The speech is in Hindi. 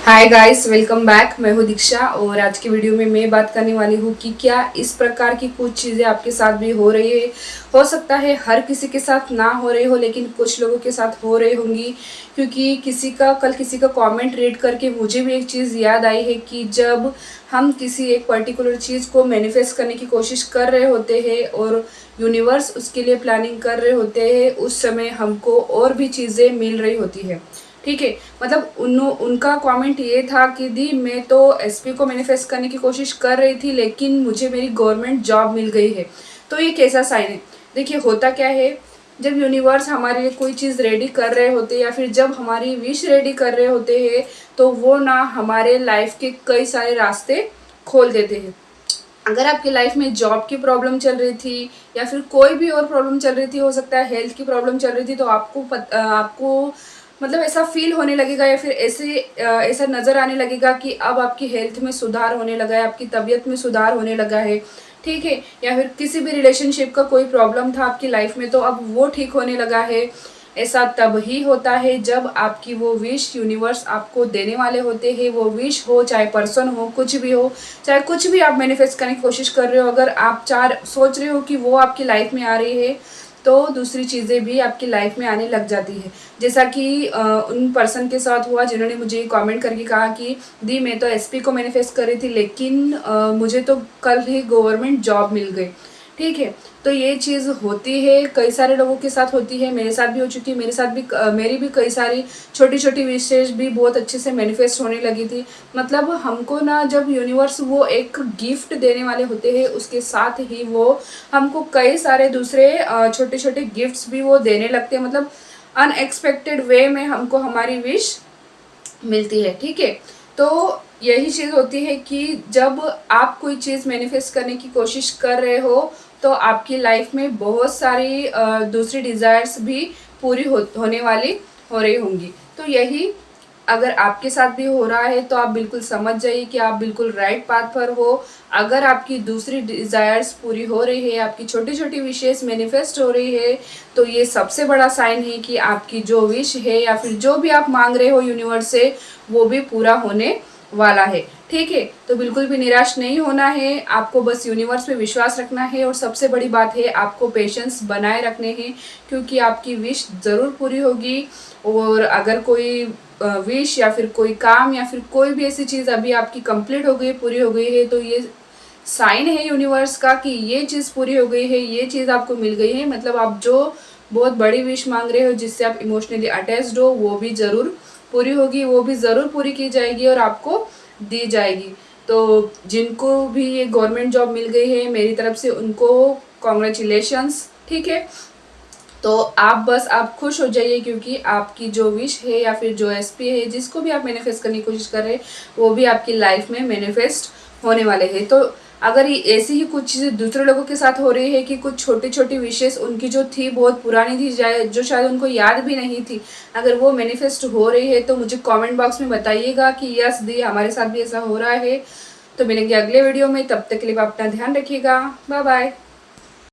Hi guys, welcome back. मैं हूँ दीक्षा और आज की वीडियो में मैं बात करने वाली हूँ कि क्या इस प्रकार की कुछ चीज़ें आपके साथ भी हो रही है। हो सकता है हर किसी के साथ ना हो रही हो, लेकिन कुछ लोगों के साथ हो रही होंगी। क्योंकि कल किसी का कमेंट रीड करके मुझे भी एक चीज़ याद आई है कि जब हम किसी एक पर्टिकुलर चीज़ को मैनिफेस्ट करने की कोशिश कर रहे होते हैं और यूनिवर्स उसके लिए प्लानिंग कर रहे होते हैं, उस समय हमको और भी चीज़ें मिल रही होती है। ठीक है, मतलब उनका कमेंट ये था कि दी मैं तो एसपी को मैनिफेस्ट करने की कोशिश कर रही थी, लेकिन मुझे मेरी गवर्नमेंट जॉब मिल गई है। तो ये कैसा साइन है? देखिए, होता क्या है, जब यूनिवर्स हमारे लिए कोई चीज़ रेडी कर रहे होते हैं या फिर जब हमारी विश रेडी कर रहे होते हैं, तो वो ना हमारे लाइफ के कई सारे रास्ते खोल देते हैं। अगर आपकी लाइफ में जॉब की प्रॉब्लम चल रही थी या फिर कोई भी और प्रॉब्लम चल रही थी, हो सकता है हेल्थ की प्रॉब्लम चल रही थी, तो आपको मतलब ऐसा फील होने लगेगा या फिर ऐसा नज़र आने लगेगा कि अब आपकी हेल्थ में सुधार होने लगा है, आपकी तबीयत में सुधार होने लगा है। ठीक है, या फिर किसी भी रिलेशनशिप का कोई प्रॉब्लम था आपकी लाइफ में, तो अब वो ठीक होने लगा है। ऐसा तब ही होता है जब आपकी वो विश यूनिवर्स आपको देने वाले होते हैं। वो विश हो, चाहे पर्सन हो, कुछ भी हो, चाहे कुछ भी आप मैनिफेस्ट करने की कोशिश कर रहे हो, अगर आप सोच रहे हो कि वो आपकी लाइफ में आ रही है, तो दूसरी चीज़ें भी आपकी लाइफ में आने लग जाती है। जैसा कि उन पर्सन के साथ हुआ जिन्होंने मुझे कमेंट करके कहा कि दी मैं तो एसपी को मैनिफेस्ट कर रही थी, लेकिन मुझे तो कल ही गवर्नमेंट जॉब मिल गई। ठीक है, तो ये चीज़ होती है, कई सारे लोगों के साथ होती है, मेरे साथ भी हो चुकी है। मेरे साथ भी मेरी भी कई सारी छोटी छोटी विशेष भी बहुत अच्छे से मैनिफेस्ट होने लगी थी। मतलब हमको ना, जब यूनिवर्स वो एक गिफ्ट देने वाले होते हैं, उसके साथ ही वो हमको कई सारे दूसरे छोटे छोटे गिफ्ट्स भी वो देने लगते हैं। मतलब अनएक्सपेक्टेड वे में हमको हमारी विश मिलती है। ठीक है, तो यही चीज़ होती है कि जब आप कोई चीज़ मैनिफेस्ट करने की कोशिश कर रहे हो, तो आपकी लाइफ में बहुत सारी दूसरी डिज़ायर्स भी पूरी होने वाली हो रही होंगी। तो यही अगर आपके साथ भी हो रहा है, तो आप बिल्कुल समझ जाइए कि आप बिल्कुल राइट पाथ पर हो। अगर आपकी दूसरी डिज़ायर्स पूरी हो रही है, आपकी छोटी छोटी विशेष मैनिफेस्ट हो रही है, तो ये सबसे बड़ा साइन है कि आपकी जो विश है या फिर जो भी आप मांग रहे हो यूनिवर्स से, वो भी पूरा होने वाला है। ठीक है, तो बिल्कुल भी निराश नहीं होना है, आपको बस यूनिवर्स पे विश्वास रखना है और सबसे बड़ी बात है, आपको पेशेंस बनाए रखने हैं, क्योंकि आपकी विश ज़रूर पूरी होगी। और अगर कोई विश या फिर कोई काम या फिर कोई भी ऐसी चीज़ अभी आपकी कंप्लीट हो गई, पूरी हो गई है, तो ये साइन है यूनिवर्स का कि ये चीज़ पूरी हो गई है, ये चीज़ आपको मिल गई है। मतलब आप जो बहुत बड़ी विश मांग रहे हो, जिससे आप इमोशनली अटैच्ड हो, वो भी ज़रूर पूरी होगी, वो भी ज़रूर पूरी की जाएगी और आपको दी जाएगी। तो जिनको भी ये गवर्नमेंट जॉब मिल गई है, मेरी तरफ से उनको कॉन्ग्रेचुलेशंस। ठीक है, तो आप खुश हो जाइए, क्योंकि आपकी जो विश है या फिर जो एसपी है, जिसको भी आप मैनिफेस्ट करने की कोशिश कर रहे हैं, वो भी आपकी लाइफ में मैनिफेस्ट होने वाले हैं। तो अगर ये ऐसी ही कुछ चीज़ें दूसरे लोगों के साथ हो रही है कि कुछ छोटी छोटी विशेष उनकी जो थी बहुत पुरानी थी, जो शायद उनको याद भी नहीं थी, अगर वो मैनिफेस्ट हो रही है, तो मुझे कमेंट बॉक्स में बताइएगा कि यस दी, हमारे साथ भी ऐसा हो रहा है। तो मिलेंगे अगले वीडियो में, तब तक के लिए आप अपना ध्यान रखिएगा। Bye bye.